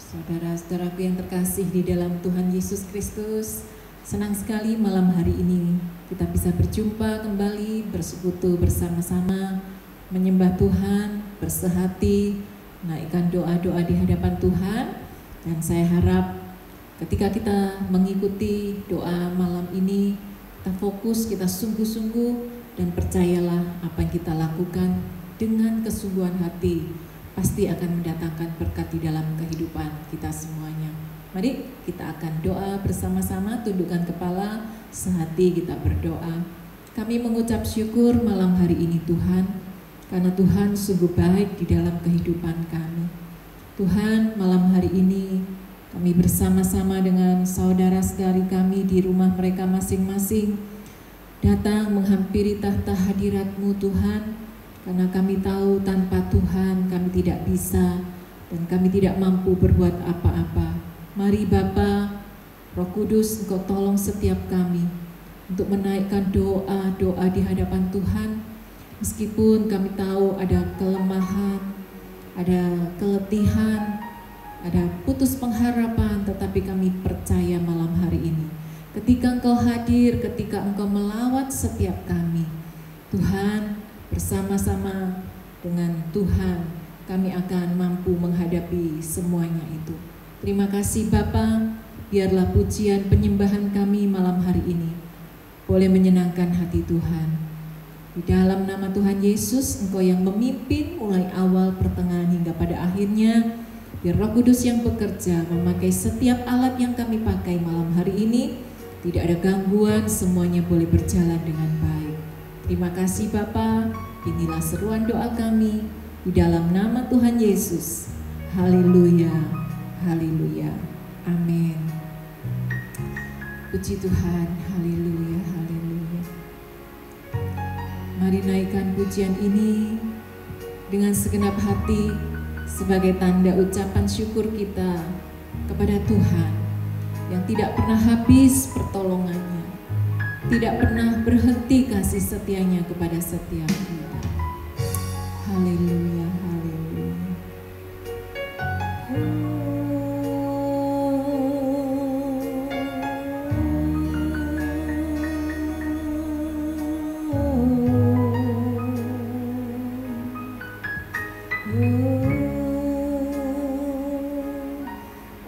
Saudara-saudaraku yang terkasih di dalam Tuhan Yesus Kristus, senang sekali malam hari ini kita bisa berjumpa kembali, bersekutu bersama-sama, menyembah Tuhan, bersehati, menaikkan doa-doa di hadapan Tuhan. Dan saya harap ketika kita mengikuti doa malam ini, kita fokus, kita sungguh-sungguh, dan percayalah apa yang kita lakukan dengan kesungguhan hati pasti akan mendatangkan berkat di dalam kehidupan kita semuanya. Mari kita akan doa bersama-sama, tundukkan kepala, sehati kita berdoa. Kami mengucap syukur malam hari ini Tuhan, karena Tuhan sungguh baik di dalam kehidupan kami. Tuhan, malam hari ini kami bersama-sama dengan saudara-saudari kami di rumah mereka masing-masing datang menghampiri tahta hadirat-Mu Tuhan, karena kami tahu tanpa Tuhan kami tidak bisa dan kami tidak mampu berbuat apa-apa. Mari Bapa, Roh Kudus, Engkau tolong setiap kami untuk menaikkan doa-doa di hadapan Tuhan. Meskipun kami tahu ada kelemahan, ada keletihan, ada putus pengharapan, tetapi kami percaya malam hari ini ketika Engkau hadir, ketika Engkau melawat setiap kami, Tuhan, bersama-sama dengan Tuhan kami akan mampu menghadapi semuanya itu. Terima kasih Bapa, biarlah pujian penyembahan kami malam hari ini boleh menyenangkan hati Tuhan. Di dalam nama Tuhan Yesus, Engkau yang memimpin mulai awal, pertengahan hingga pada akhirnya. Biar Roh Kudus yang bekerja memakai setiap alat yang kami pakai malam hari ini, tidak ada gangguan, semuanya boleh berjalan dengan baik. Terima kasih Bapa, inilah seruan doa kami di dalam nama Tuhan Yesus. Haleluya, haleluya, amin. Puji Tuhan, haleluya, haleluya. Mari naikkan pujian ini dengan segenap hati sebagai tanda ucapan syukur kita kepada Tuhan yang tidak pernah habis pertolongannya, tidak pernah berhenti kasih setianya kepada setiap kita. Haleluya, haleluya.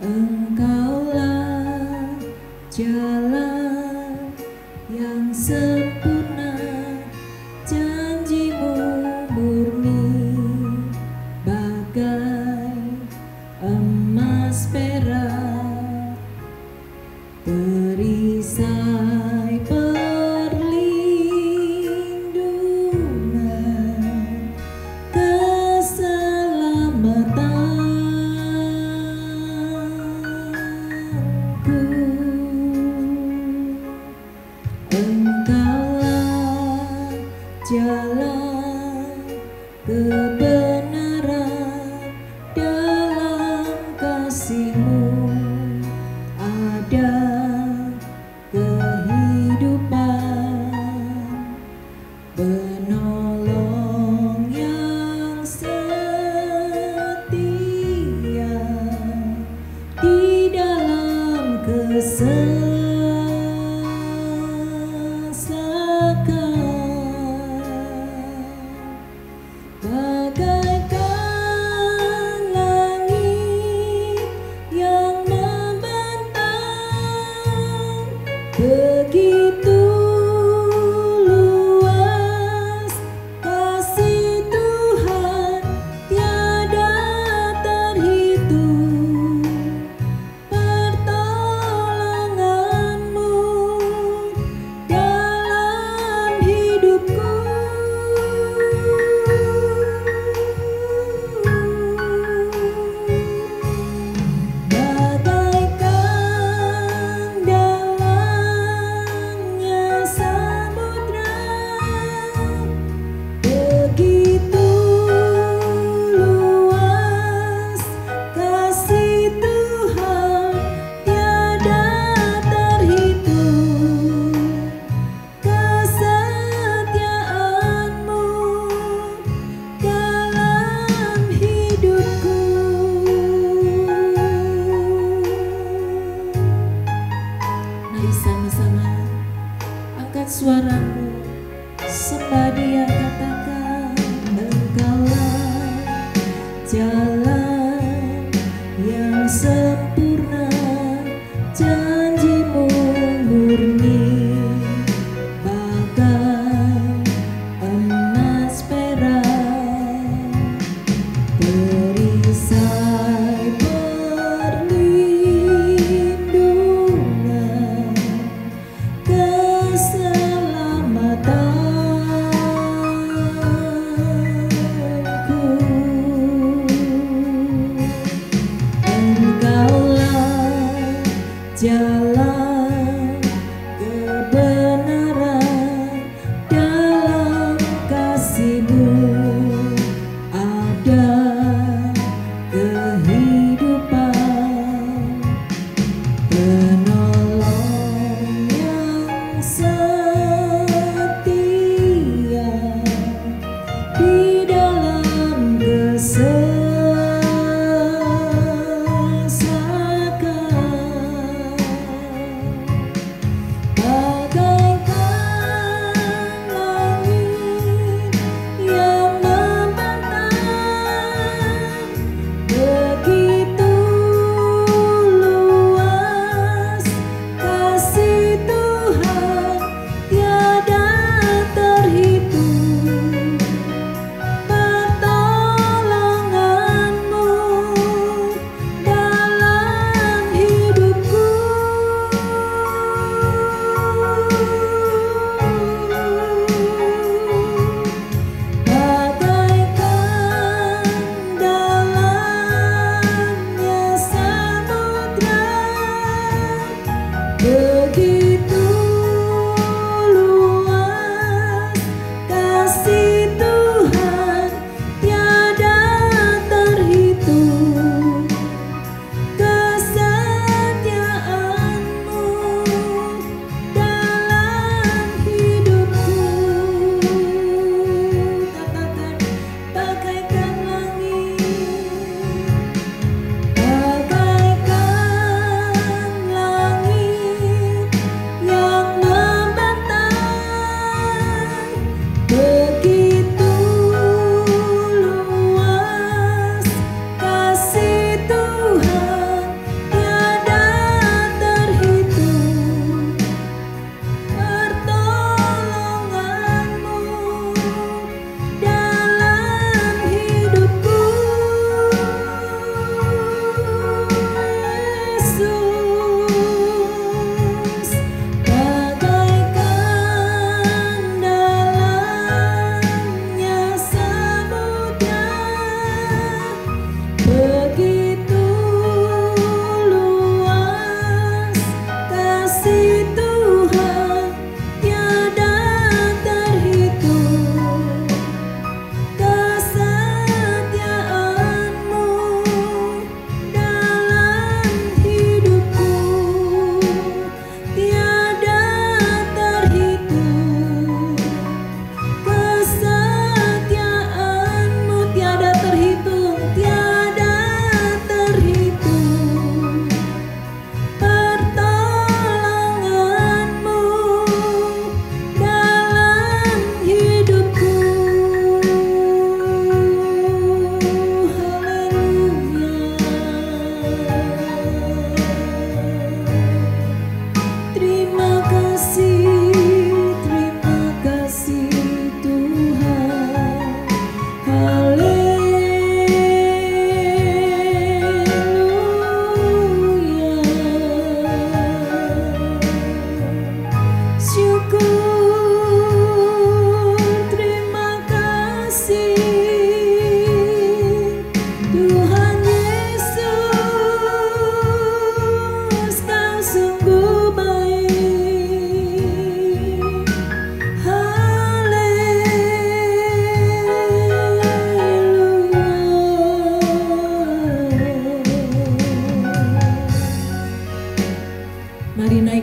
Engkaulah jalan yang sempurna, janji-Mu murni bagai emas perak, perisai perlindungan, keselamatanku. Engkaulah jalan kebenaran, dalam kasih-Mu ada kehidupan, penolong yang setia di dalam kesesakan. Bagaikan langit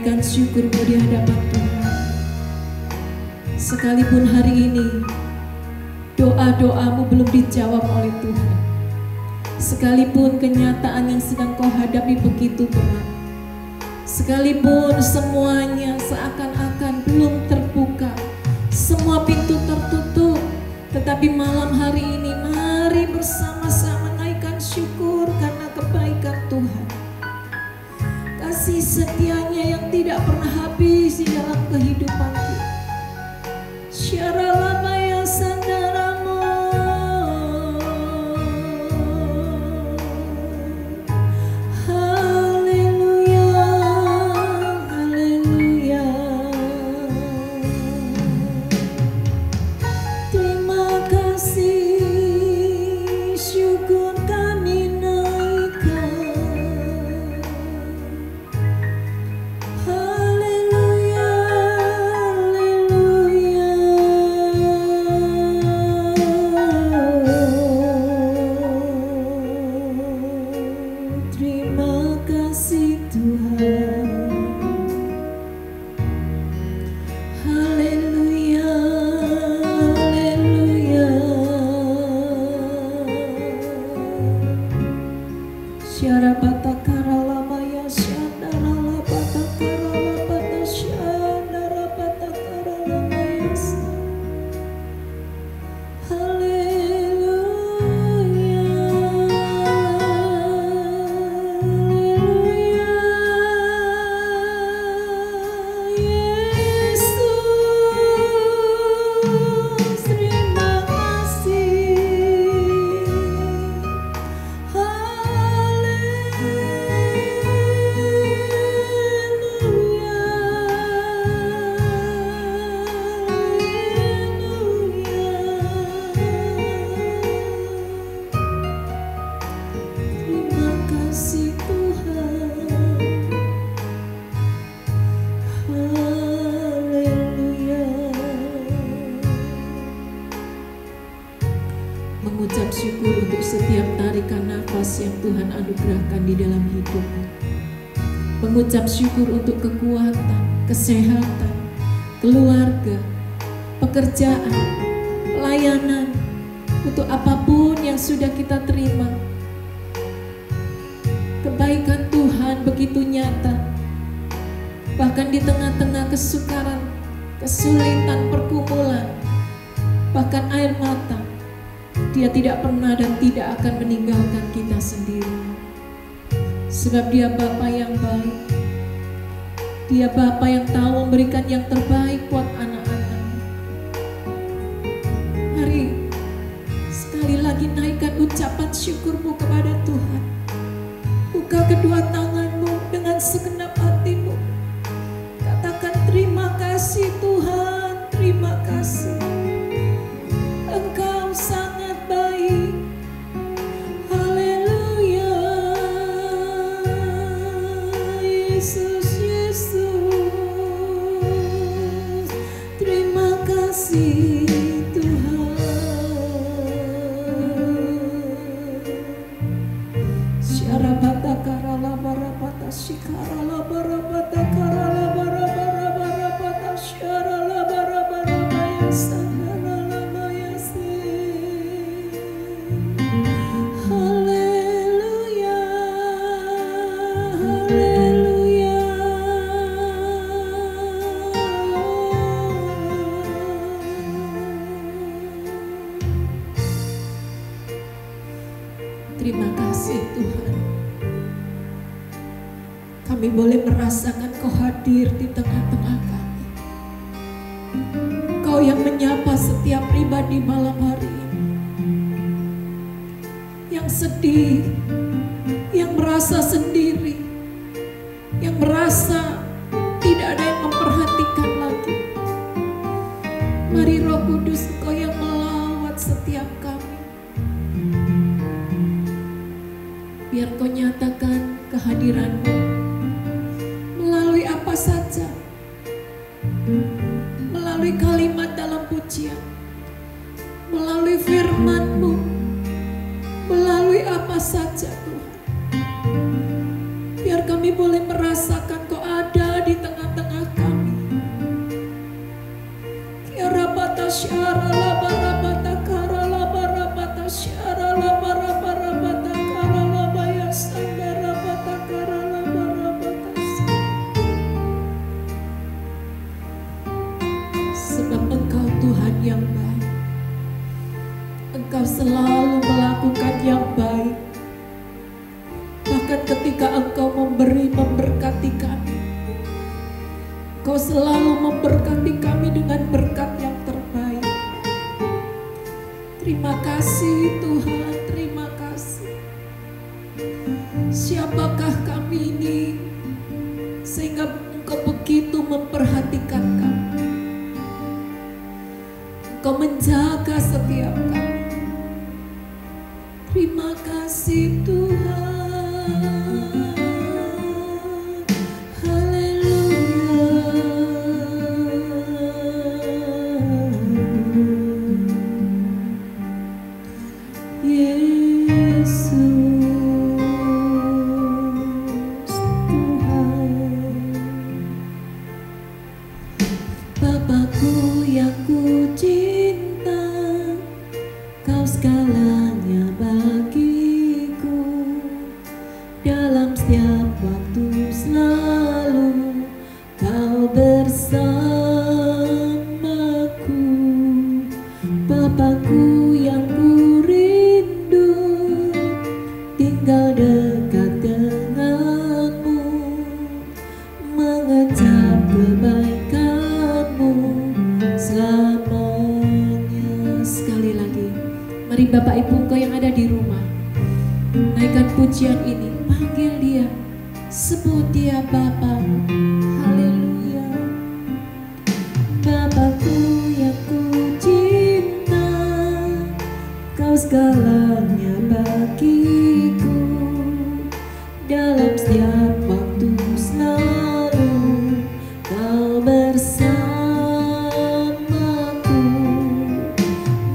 menaikkan syukur-Mu di hadapan Tuhan. Sekalipun hari ini doa-doamu belum dijawab oleh Tuhan, sekalipun kenyataan yang sedang kau hadapi begitu berat, sekalipun semuanya seakan-akan belum terbuka, semua pintu tertutup, tetapi malam hari ini mari bersama-sama naikkan syukur karena kebaikan Tuhan, kasih setianya yang tidak pernah habis di dalam kehidupan kita. Syara lama yang sandaramu, haleluya, haleluya. Terima kasih, syukur kami naikkan. Haleluya, haleluya. Terima kasih Tuhan. Haleluya, haleluya. Syara batakara lama ya syandara la batakara la bata syandara batakara lama ya sa. Haleluya, haleluya. Yesus, terima kasih. Terima kasih Tuhan. Haleluya. Mengucap syukur untuk setiap tarikan nafas yang Tuhan anugerahkan di dalam hidup. Mengucap syukur untuk kekuatan, kesehatan, keluarga, pekerjaan, pelayanan, untuk apapun yang sudah kita terima. Kebaikan Tuhan begitu nyata, bahkan di tengah-tengah kesukaran, kesulitan, pergumulan, bahkan air mata, Dia tidak pernah dan tidak akan meninggalkan kita sendiri. Sebab Dia Bapa yang baik, Dia Bapa yang tahu memberikan yang terbaik buat anak-anak. Mari sekali lagi naikkan ucapan syukurmu kepada Tuhan. Buka kedua tanganmu dengan segenap hatimu. Katakan terima kasih Tuhan, terima kasih. Engkau sangat baik. Haleluya. Yesus, Yesus. Terima kasih Tuhan. Syara batakara la barabata shikara la barabata kara la barabata syara la barabata ya sana la mayase. Haleluya, haleluya. Terima kasih Tuhan. Kami boleh merasakan Kau hadir di tengah-tengah kami. Kau yang menyapa setiap pribadi malam hari ini, yang sedih, yang merasa sendiri, yang merasa tidak ada yang memperhatikan lagi. Mari Roh Kudus, Engkau yang melawat setiap kami. Biar Kau nyatakan kehadiran-Mu melalui apa saja, melalui kalimat dalam pujian, melalui firman-Mu, melalui apa saja Tuhan. Biar kami boleh merasakan Kau ada di tengah selalu melakukan yang baik. Bahkan ketika Engkau memberkati kami, Engkau selalu memberkati kami dengan berkat yang terbaik. Terima kasih Tuhan, terima kasih. Siapakah kami ini sehingga Engkau begitu memperhatikan kami. Engkau menjaga setiap kami. Terima kasih Tuhan. Bapakku yang ku cinta, Kau segalanya bagiku. Dalam setiap waktu selalu Kau bersamaku. Bapakku yang ku rindu, tinggal dekat denganmu, mengecap kebaikanmu selamanya. Sekali lagi, mari Bapak Ibu Engkau yang ada di rumah, naikkan pujian ini, panggil Dia, sebut Dia Bapa. Haleluya. Bapakku yang ku cinta, Kau segalanya bagiku. Dalam setiap waktu selalu Kau bersamaku.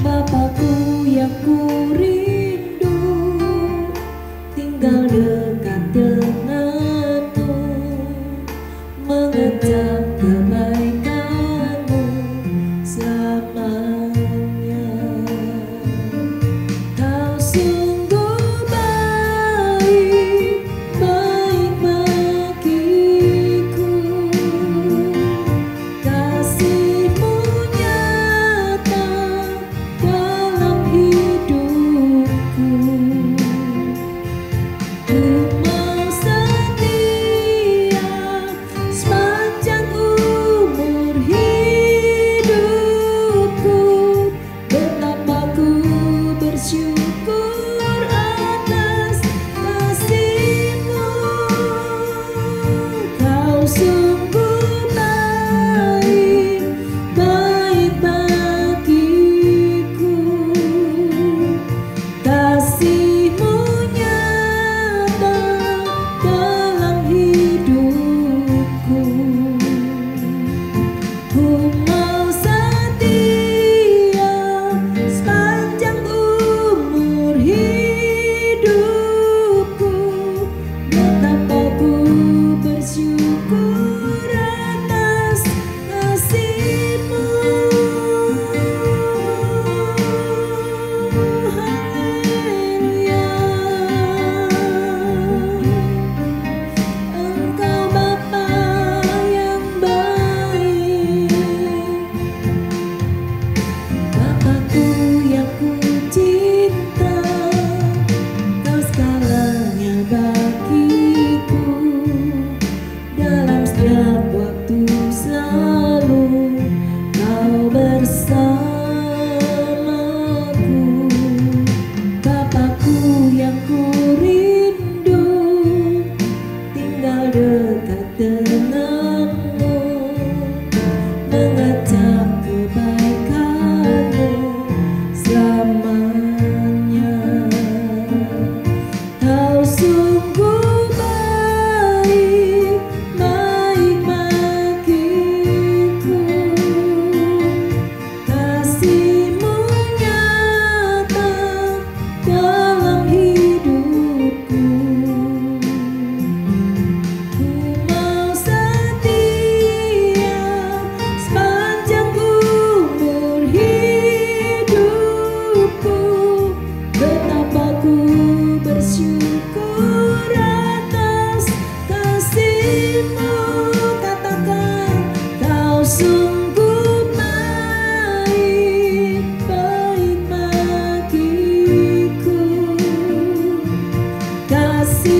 Bapakku yang ku rindu, tinggal dekat denganmu, mengecap kebaikanmu selamanya. Kau sungguh baik, baik, baik.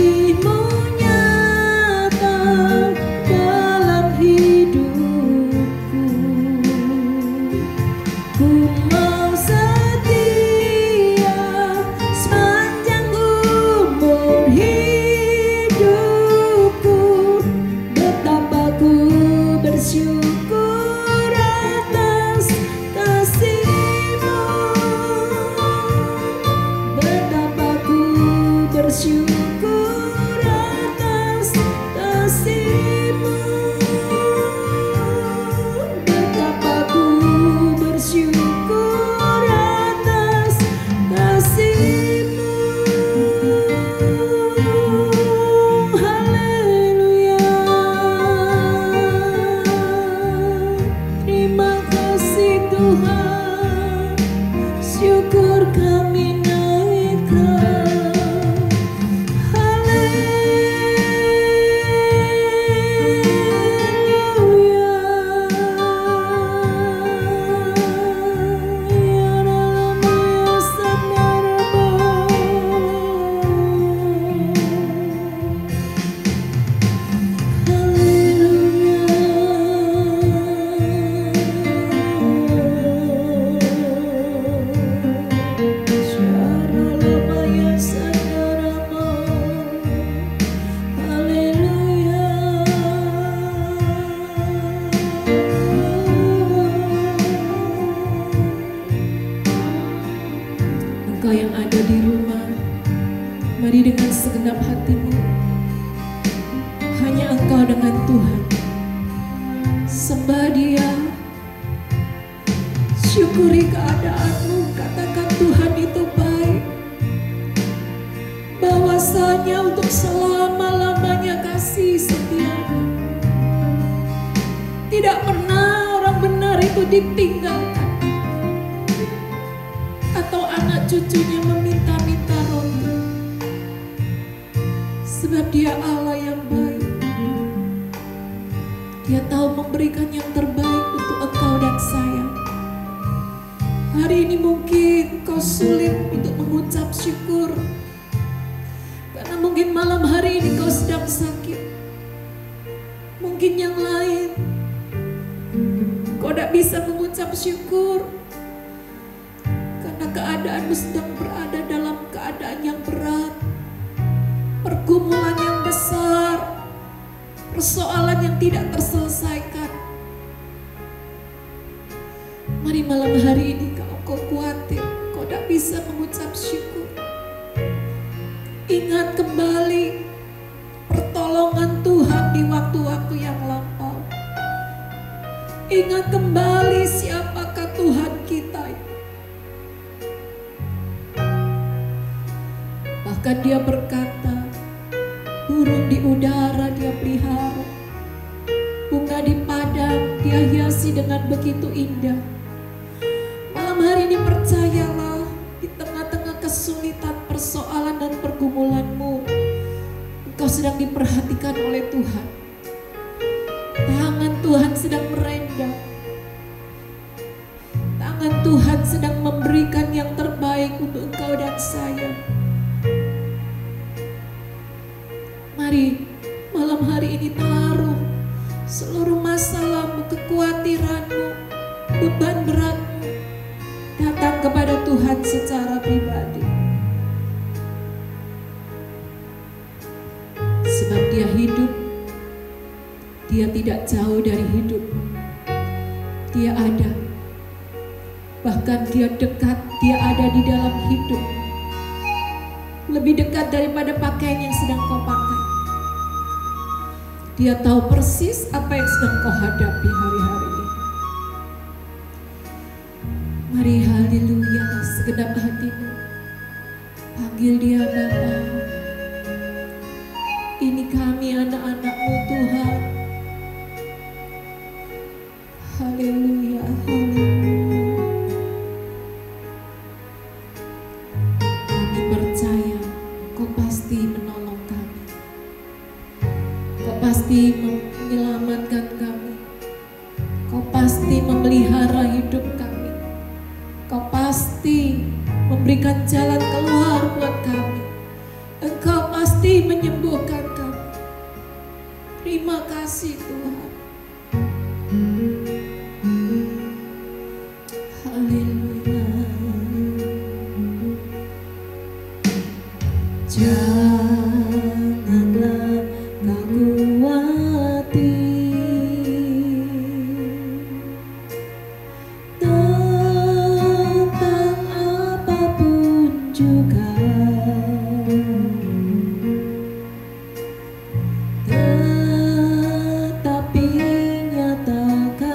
kasih-Mu nyata dalam hidupku. Ku mau setia sepanjang umur hidupku. Betapa ku bersyukur atas kasih-Mu. Betapa ku bersyukur atas kasih-Mu. Betapa ku bersyukur atas kasih-Mu. Haleluya. Terima kasih Tuhan, syukur kami naikkan. Haleluya. Ya Rama ya Sanarama. Engkau yang ada di rumah, mari dengan segenap hatimu, hanya engkau dengan Tuhan. Sembah Dia, syukuri keadaanmu, katakan Tuhan itu baik. Bahwasanya untuk selama-lamanya kasih setia-Nya. Tidak pernah orang benar itu ditinggalkan atau anak cucunya meminta-minta roti. Sebab Dia Allah yang baik. Dia tahu memberikan yang terbaik untuk engkau dan saya. Hari ini mungkin kau sulit untuk mengucap syukur, karena mungkin malam hari ini kau sedang sakit. Mungkin yang lain kau tidak bisa mengucap syukur karena keadaanmu sedang berada dalam keadaan yang berat, pergumulan yang besar, persoalan yang tidak terselesaikan. Mari malam hari ini kalau kau khawatir, kau tidak bisa mengucap syukur, ingat kembali pertolongan Tuhan di waktu-waktu yang lampau. Ingat kembali siapakah Tuhan kita itu. Bahkan Dia berkata, burung di udara Dia pelihara, bunga di padang Dia hiasi dengan begitu indah. Malam hari ini percayalah, di tengah-tengah kesulitan, persoalan dan pergumulanmu, engkau sedang diperhatikan oleh Tuhan. Tangan Tuhan sedang merendam. Tangan Tuhan sedang memberikan yang terbaik untuk engkau dan saya. Mari malam hari ini taruh seluruh masalahmu, kekhawatiranmu, beban beratmu, datang kepada Tuhan secara pribadi. Sebab Dia hidup, Dia tidak jauh dari hidupmu. Dia ada, bahkan Dia dekat, Dia ada di dalam hidup. Lebih dekat daripada pakaian yang sedang kau pakai. Dia tahu persis apa yang sedang kau hadapi hari-hari ini. Mari haleluya, segenap hatimu panggil Dia Bapa. Ini kami anak-anak-Mu Tuhan. Haleluya, haleluya. Kami percaya Kau pasti menolong kami. Kau pasti menyelamatkan kami. Kau pasti memelihara hidup kami. Kau pasti memberikan jalan keluar buat kami. Engkau pasti pasti menyembuhkan kami. Terima kasih Tuhan. Haleluya. Janganlah kau khawatir tentang apapun juga, tetapi nyatakan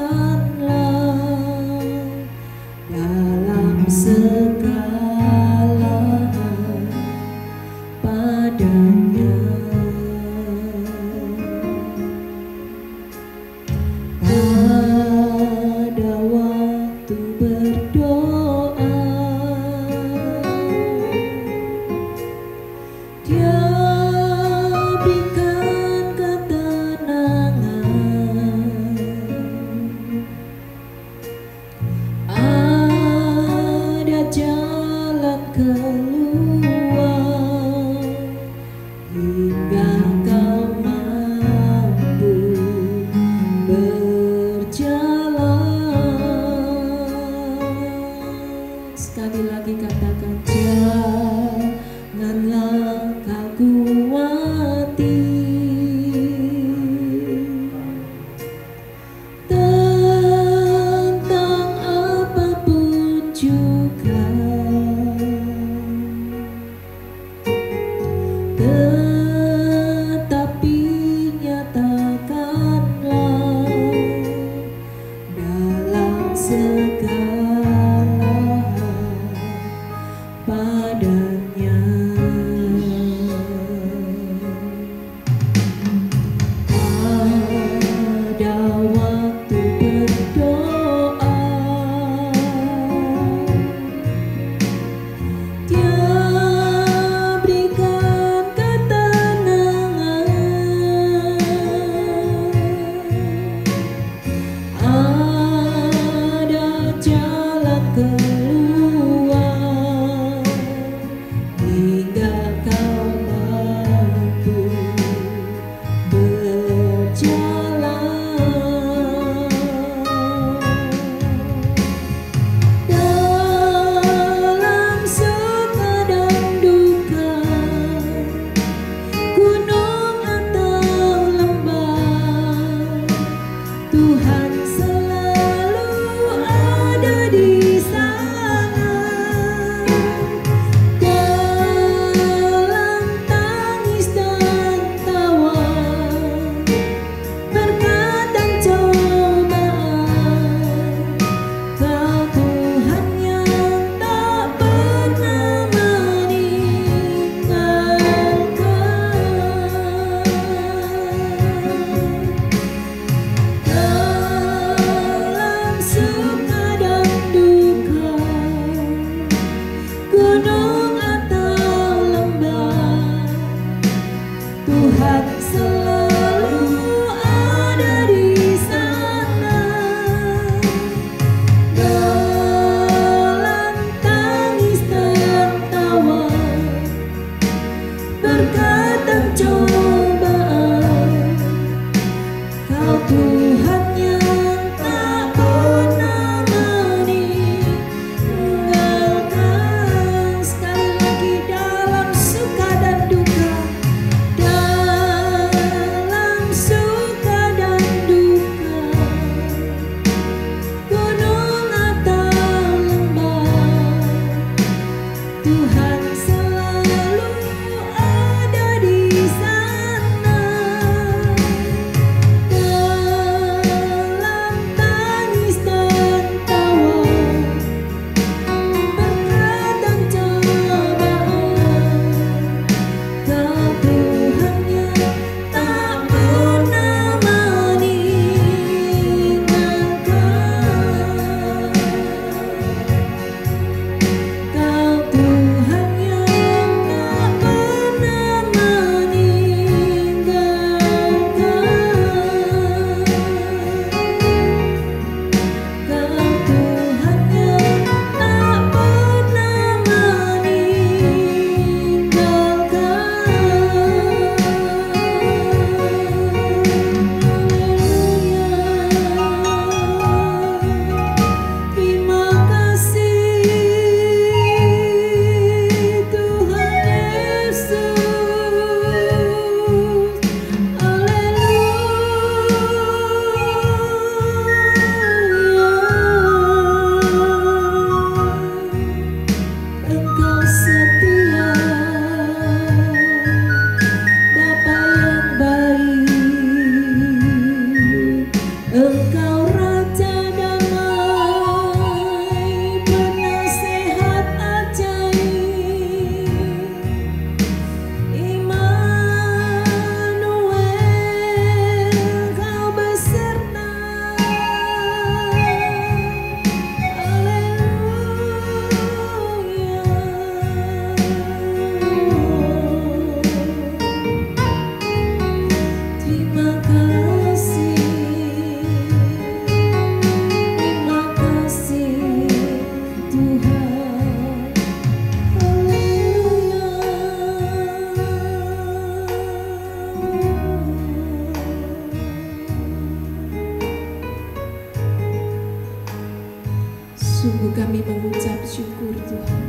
Sungguh kami mengucap syukur Tuhan,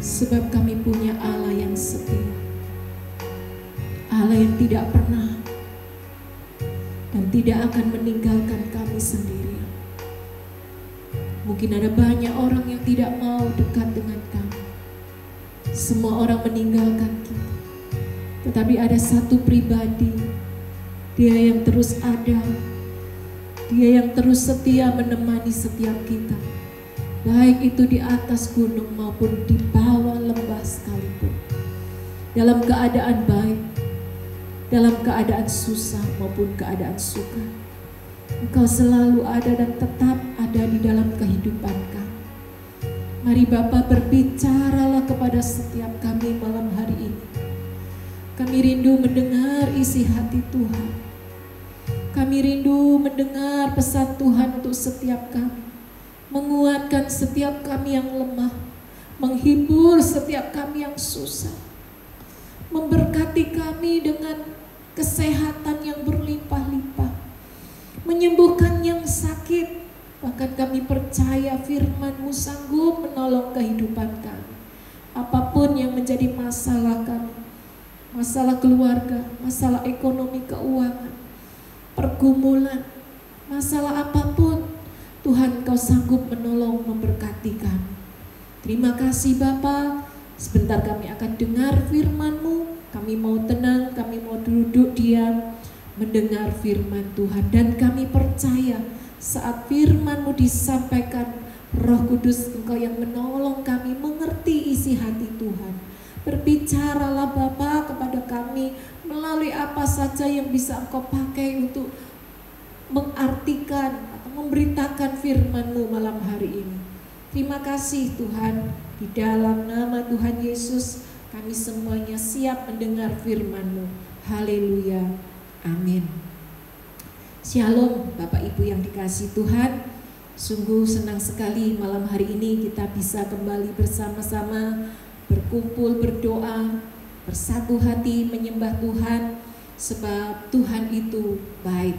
sebab kami punya Allah yang setia, Allah yang tidak pernah dan tidak akan meninggalkan kami sendirian. Mungkin ada banyak orang yang tidak mau dekat dengan kami. Semua orang meninggalkan kita, tetapi ada satu pribadi, Dia yang terus ada, Dia yang terus setia menemani setiap kita, baik itu di atas gunung maupun di bawah lembah sekalipun, dalam keadaan baik, dalam keadaan susah maupun keadaan suka. Engkau selalu ada dan tetap ada di dalam kehidupan kami. Mari Bapa, berbicaralah kepada setiap kami malam hari ini. Kami rindu mendengar isi hati Tuhan. Kami rindu mendengar pesan Tuhan untuk setiap kami, menguatkan setiap kami yang lemah, menghibur setiap kami yang susah, memberkati kami dengan kesehatan yang berlimpah-limpah, menyembuhkan yang sakit. Bahkan kami percaya firman-Mu sanggup menolong kehidupan kami. Apapun yang menjadi masalah kami, masalah keluarga, masalah ekonomi keuangan, pergumulan, masalah apapun, Tuhan Kau sanggup menolong, memberkati kami. Terima kasih Bapa. Sebentar kami akan dengar firman-Mu. Kami mau tenang, kami mau duduk diam mendengar firman Tuhan. Dan kami percaya saat firman-Mu disampaikan, Roh Kudus Engkau yang menolong kami mengerti isi hati Tuhan. Berbicaralah Bapa kepada kami melalui apa saja yang bisa Engkau pakai untuk mengartikan atau memberitakan firman-Mu malam hari ini. Terima kasih Tuhan, di dalam nama Tuhan Yesus kami semuanya siap mendengar firman-Mu. Haleluya, amin. Shalom Bapak Ibu yang dikasihi Tuhan. Sungguh senang sekali malam hari ini kita bisa kembali bersama-sama berkumpul, berdoa, bersatu hati menyembah Tuhan, sebab Tuhan itu baik.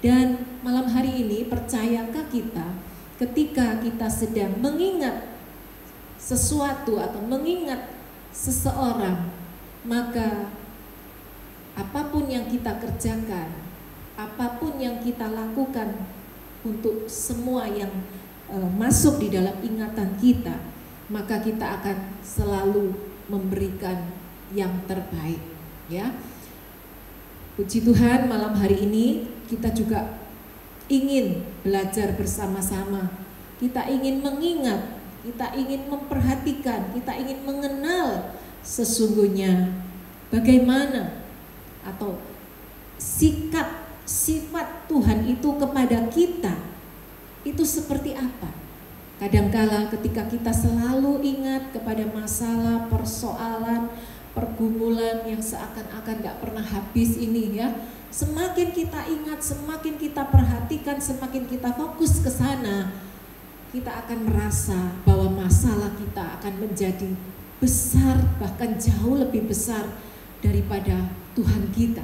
Dan malam hari ini percayakah kita ketika kita sedang mengingat sesuatu atau mengingat seseorang, maka apapun yang kita kerjakan, apapun yang kita lakukan untuk semua yang masuk di dalam ingatan kita, maka kita akan selalu memberikan yang terbaik, ya. Puji Tuhan, malam hari ini kita juga ingin belajar bersama-sama. Kita ingin mengingat, kita ingin memperhatikan, kita ingin mengenal sesungguhnya bagaimana atau sikap, sifat Tuhan itu kepada kita itu seperti apa. Kadangkala ketika kita selalu ingat kepada masalah, persoalan, pergumulan yang seakan-akan gak pernah habis ini, ya, semakin kita ingat, semakin kita perhatikan, semakin kita fokus ke sana, kita akan merasa bahwa masalah kita akan menjadi besar, bahkan jauh lebih besar daripada Tuhan kita.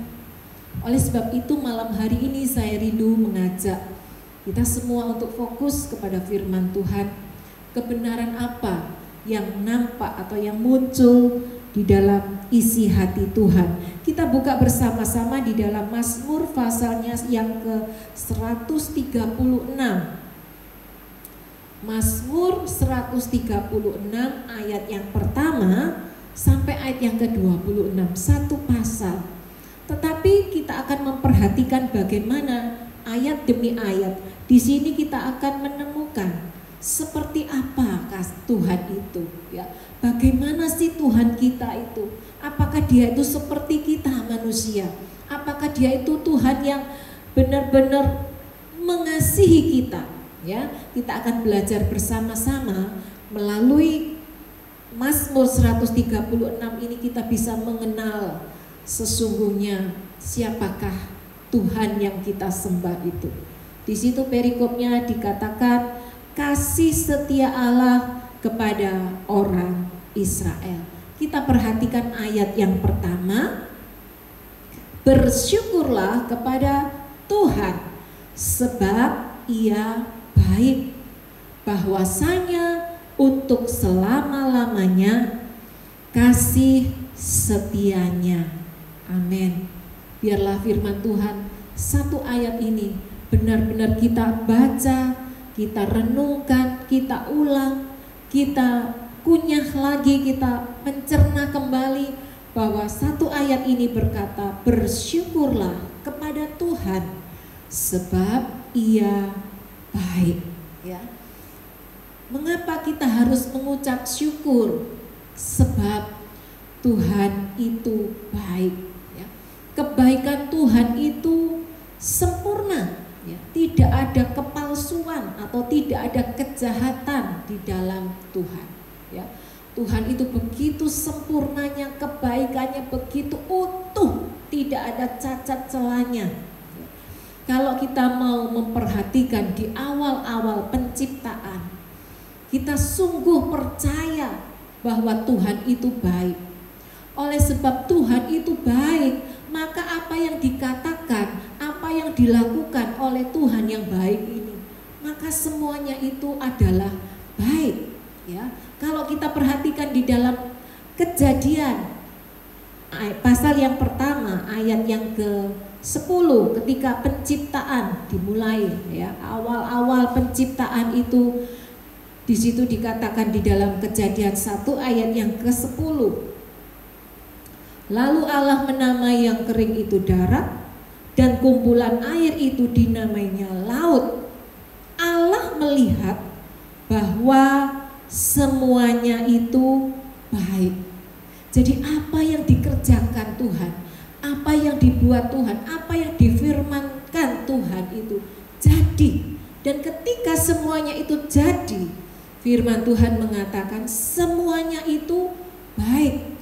Oleh sebab itu malam hari ini saya rindu mengajak kita semua untuk fokus kepada firman Tuhan. Kebenaran apa yang nampak atau yang muncul di dalam isi hati Tuhan. Kita buka bersama-sama di dalam Mazmur pasalnya yang ke-136. Mazmur 136 ayat yang pertama sampai ayat yang ke-26, satu pasal. Tetapi kita akan memperhatikan bagaimana ayat demi ayat. Di sini kita akan menemukan seperti apakah Tuhan itu, ya. Bagaimana sih Tuhan kita itu? Apakah Dia itu seperti kita manusia? Apakah Dia itu Tuhan yang benar-benar mengasihi kita? Ya, kita akan belajar bersama-sama melalui Mazmur 136 ini. Kita bisa mengenal sesungguhnya siapakah Tuhan yang kita sembah itu. Di situ perikopnya dikatakan kasih setia Allah kepada orang Israel. Kita perhatikan ayat yang pertama. Bersyukurlah kepada Tuhan sebab Ia baik, bahwasanya untuk selama-lamanya kasih setianya. Amin. Biarlah firman Tuhan satu ayat ini benar-benar kita baca, kita renungkan, kita ulang, kita kunyah lagi, kita mencerna kembali bahwa satu ayat ini berkata, bersyukurlah kepada Tuhan sebab Ia baik. Ya. Mengapa kita harus mengucap syukur? Sebab Tuhan itu baik. Ya. Kebaikan Tuhan itu sempurna. Ya. Tidak ada kepalsuan atau tidak ada kejahatan di dalam Tuhan. Ya. Tuhan itu begitu sempurnanya, kebaikannya begitu utuh, tidak ada cacat celanya. Ya. Kalau kita mau memperhatikan di awal-awal penciptaan, kita sungguh percaya bahwa Tuhan itu baik. Oleh sebab Tuhan itu baik, maka apa yang dikatakan, apa yang dilakukan oleh Tuhan yang baik ini, maka semuanya itu adalah baik. Ya, kalau kita perhatikan di dalam Kejadian pasal yang pertama ayat yang ke-10, ketika penciptaan dimulai, ya, awal-awal penciptaan itu, di situ dikatakan di dalam Kejadian 1 ayat yang ke-10. Lalu Allah menamai yang kering itu darat, dan kumpulan air itu dinamainya laut. Allah melihat bahwa semuanya itu baik. Jadi apa yang dikerjakan Tuhan, apa yang dibuat Tuhan, apa yang difirmankan Tuhan itu jadi. Dan ketika semuanya itu jadi, firman Tuhan mengatakan semuanya itu baik.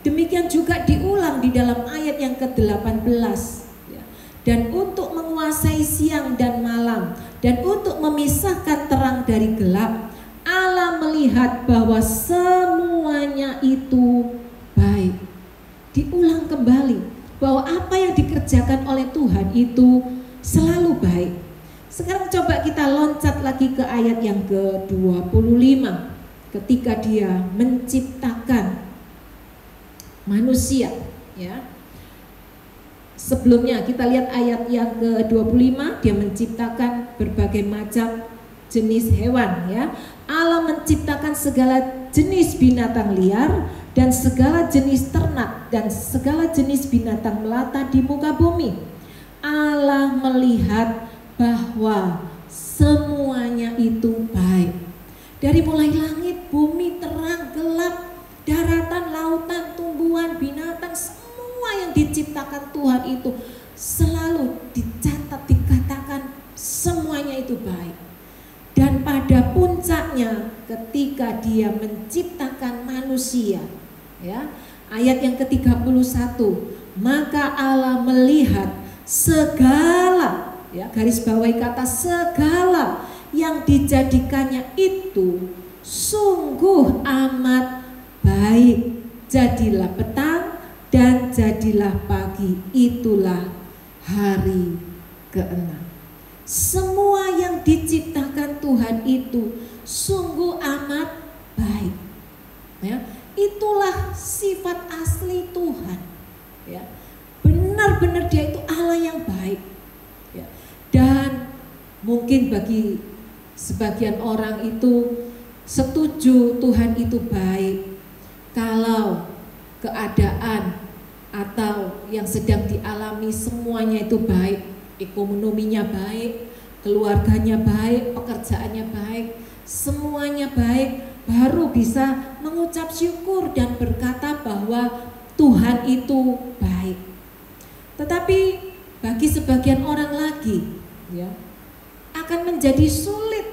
Demikian juga diulang di dalam ayat yang ke-18. Dan untuk menguasai siang dan malam, dan untuk memisahkan terang dari gelap, Allah melihat bahwa semuanya itu baik. Diulang kembali bahwa apa yang dikerjakan oleh Tuhan itu selalu baik. Sekarang coba kita loncat lagi ke ayat yang ke-25, ketika Dia menciptakan manusia, ya. Sebelumnya kita lihat ayat yang ke-25, Dia menciptakan berbagai macam jenis hewan, ya. Allah menciptakan segala jenis binatang liar dan segala jenis ternak dan segala jenis binatang melata di muka bumi. Allah melihat bahwa semuanya itu baik. Dari mulai langit, bumi, terang, gelap, daratan, lautan, tumbuhan, binatang, semua yang diciptakan Tuhan itu selalu dicatat, dikatakan semuanya itu baik. Dan pada puncaknya ketika Dia menciptakan manusia, ya, ayat yang ke-31, maka Allah melihat segala, ya, garis bawahi kata segala yang dijadikannya itu sungguh amat baik. Jadilah petang dan jadilah pagi, itulah hari ke-6. Semua yang diciptakan Tuhan itu sungguh amat baik. Ya, itulah sifat asli Tuhan. Ya, benar-benar Dia itu Allah yang baik. Ya, dan mungkin bagi sebagian orang itu setuju Tuhan itu baik kalau keadaan atau yang sedang dialami semuanya itu baik. Ekonominya baik, keluarganya baik, pekerjaannya baik, semuanya baik, baru bisa mengucap syukur dan berkata bahwa Tuhan itu baik. Tetapi bagi sebagian orang lagi, ya, akan menjadi sulit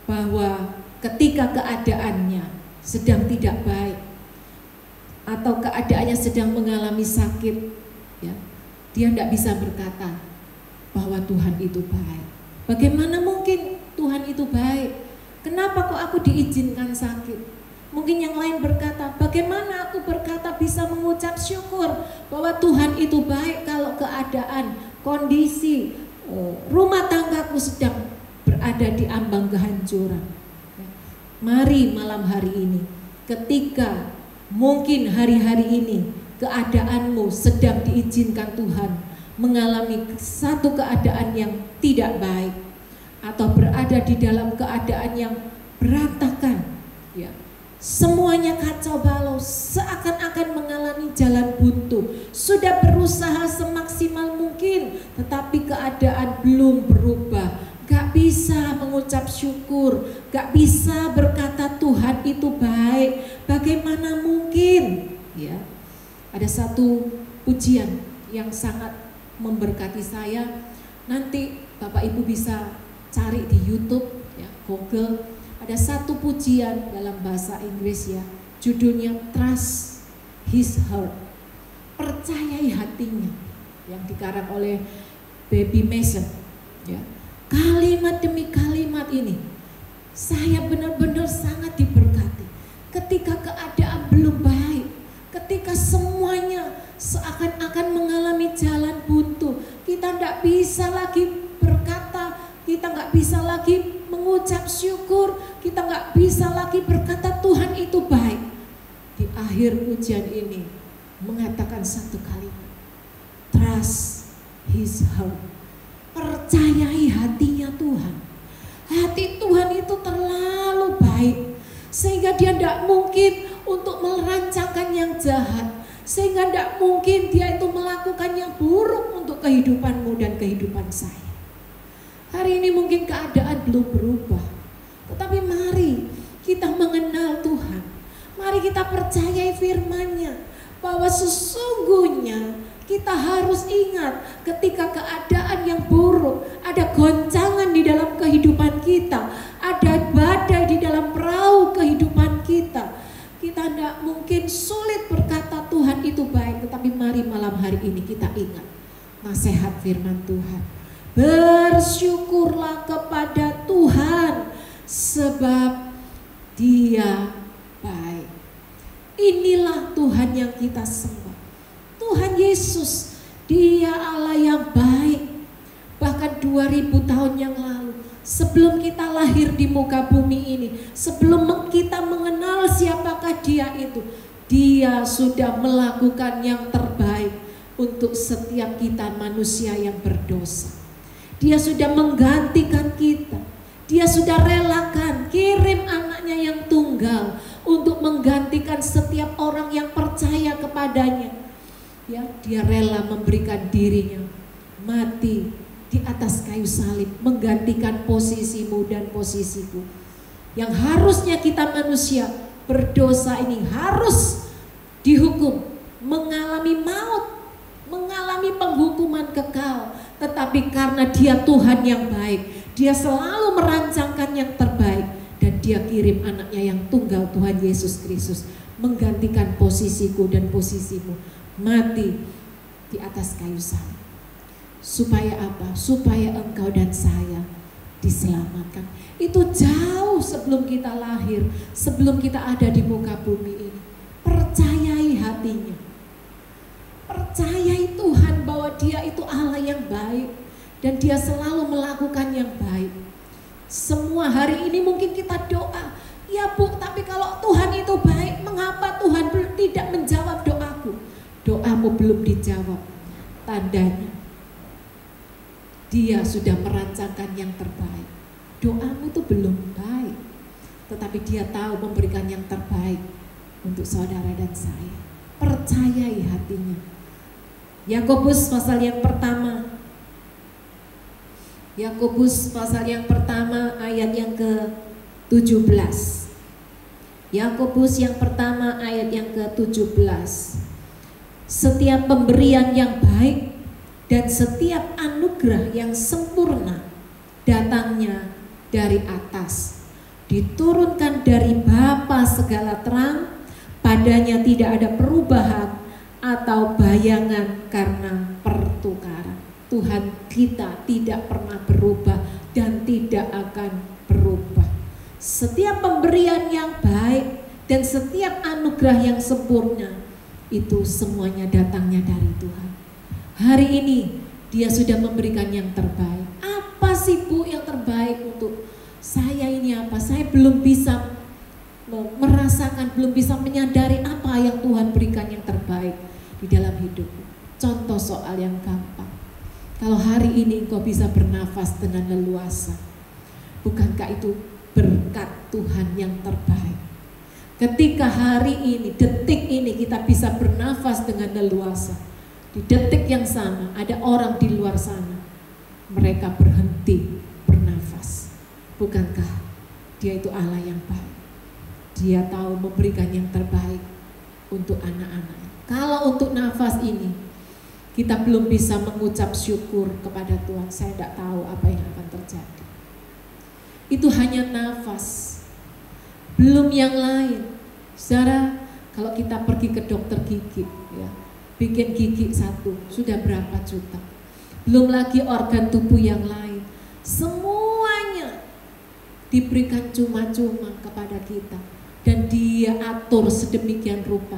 bahwa ketika keadaannya sedang tidak baik atau keadaannya sedang mengalami sakit, ya, dia tidak bisa berkata bahwa Tuhan itu baik. Bagaimana mungkin Tuhan itu baik? Kenapa kok aku diizinkan sakit? Mungkin yang lain berkata, bagaimana aku berkata bisa mengucap syukur bahwa Tuhan itu baik kalau keadaan, kondisi rumah tanggaku sedang berada di ambang kehancuran. Mari malam hari ini, ketika mungkin hari-hari ini keadaanmu sedang diizinkan Tuhan mengalami satu keadaan yang tidak baik, atau berada di dalam keadaan yang berantakan, ya, semuanya kacau balau, seakan-akan mengalami jalan buntu, sudah berusaha semaksimal mungkin, tetapi keadaan belum berubah, gak bisa mengucap syukur, gak bisa berkata Tuhan itu baik. Bagaimana mungkin? Ya, ada satu pujian yang sangat memberkati saya. Nanti Bapak Ibu bisa cari di YouTube, ya, Google. Ada satu pujian dalam bahasa Inggris, ya, judulnya Trust His Heart, percayai hatinya, yang dikarang oleh Baby Mason, ya. Kalimat demi kalimat ini saya benar-benar sangat diberkati. Ketika keadaan belum baik, ketika semuanya seakan-akan mengalami jalan buntu, kita tidak bisa lagi berkata, kita nggak bisa lagi mengucap syukur, kita nggak bisa lagi berkata Tuhan itu baik. Di akhir pujian ini mengatakan satu kalimat, trust His heart, percayai hatinya Tuhan. Hati Tuhan itu terlalu baik, sehingga dia tidak mungkin untuk merancangkan yang jahat, sehingga tidak mungkin dia itu melakukan yang buruk untuk kehidupanmu dan kehidupan saya. Hari ini mungkin keadaan belum berubah, tetapi mari kita mengenal Tuhan. Mari kita percayai firman-Nya, bahwa sesungguhnya kita harus ingat ketika keadaan yang buruk, ada goncangan di dalam kehidupan kita, ada badai di dalam perahu kehidupan kita. Kita tidak mungkin sulit berkata Tuhan itu baik, tetapi mari malam hari ini kita ingat nasihat firman Tuhan. Bersyukurlah kepada Tuhan sebab Dia baik. Inilah Tuhan yang kita sembah. Tuhan Yesus, Dia Allah yang baik. Bahkan 2000 tahun yang lalu, sebelum kita lahir di muka bumi ini, sebelum kita mengenal siapakah Dia itu, Dia sudah melakukan yang terbaik untuk setiap kita manusia yang berdosa. Dia sudah menggantikan kita. Dia sudah relakan kirim anaknya yang tunggal untuk menggantikan setiap orang yang percaya kepadanya. Ya, dia rela memberikan dirinya mati di atas kayu salib, menggantikan posisimu dan posisiku. Yang harusnya kita manusia berdosa ini harus dihukum, mengalami maut, mengalami penghukuman kekal. Tetapi karena Dia Tuhan yang baik, Dia selalu merancangkan yang terbaik, dan Dia kirim anaknya yang tunggal, Tuhan Yesus Kristus, menggantikan posisiku dan posisimu, mati di atas kayu salib. Supaya apa? Supaya engkau dan saya diselamatkan. Itu jauh sebelum kita lahir, sebelum kita ada di muka bumi ini. Percayai hatinya. Percayai Tuhan bahwa Dia itu Allah yang baik, dan Dia selalu melakukan yang baik. Semua hari ini mungkin kita doa, ya Bu, tapi kalau Tuhan itu baik, mengapa Tuhan tidak menjawab doaku? Doamu belum dijawab, tandanya Dia sudah merancangkan yang terbaik. Doamu itu belum baik, tetapi Dia tahu memberikan yang terbaik untuk saudara dan saya. Percayai hatinya. Yakobus pasal yang pertama, Yakobus pasal yang pertama ayat yang ke-17. Yakobus yang pertama ayat yang ke-17. Setiap pemberian yang baik dan setiap anugerah yang sempurna datangnya dari atas, diturunkan dari Bapa segala terang, padanya tidak ada perubahan atau bayangan karena pertukaran. Tuhan kita tidak pernah berubah dan tidak akan berubah. Setiap pemberian yang baik dan setiap anugerah yang sempurna, itu semuanya datangnya dari Tuhan. Hari ini Dia sudah memberikan yang terbaik. Apa apa sih Bu yang terbaik untuk saya ini apa? Saya belum bisa merasakan, belum bisa menyadari apa yang Tuhan berikan yang terbaik di dalam hidupku. Contoh soal yang gampang. Kalau hari ini engkau bisa bernafas dengan leluasa, bukankah itu berkat Tuhan yang terbaik? Ketika hari ini, detik ini kita bisa bernafas dengan leluasa, di detik yang sama ada orang di luar sana, mereka berhenti bernafas. Bukankah Dia itu Allah yang baik? Dia tahu memberikan yang terbaik untuk anak-anaknya. Kalau untuk nafas ini kita belum bisa mengucap syukur kepada Tuhan, saya tidak tahu apa yang akan terjadi. Itu hanya nafas, belum yang lain. Saudara, kalau kita pergi ke dokter gigi, ya, bikin gigi satu sudah berapa juta. Belum lagi organ tubuh yang lain. Semuanya diberikan cuma-cuma kepada kita, dan Dia atur sedemikian rupa.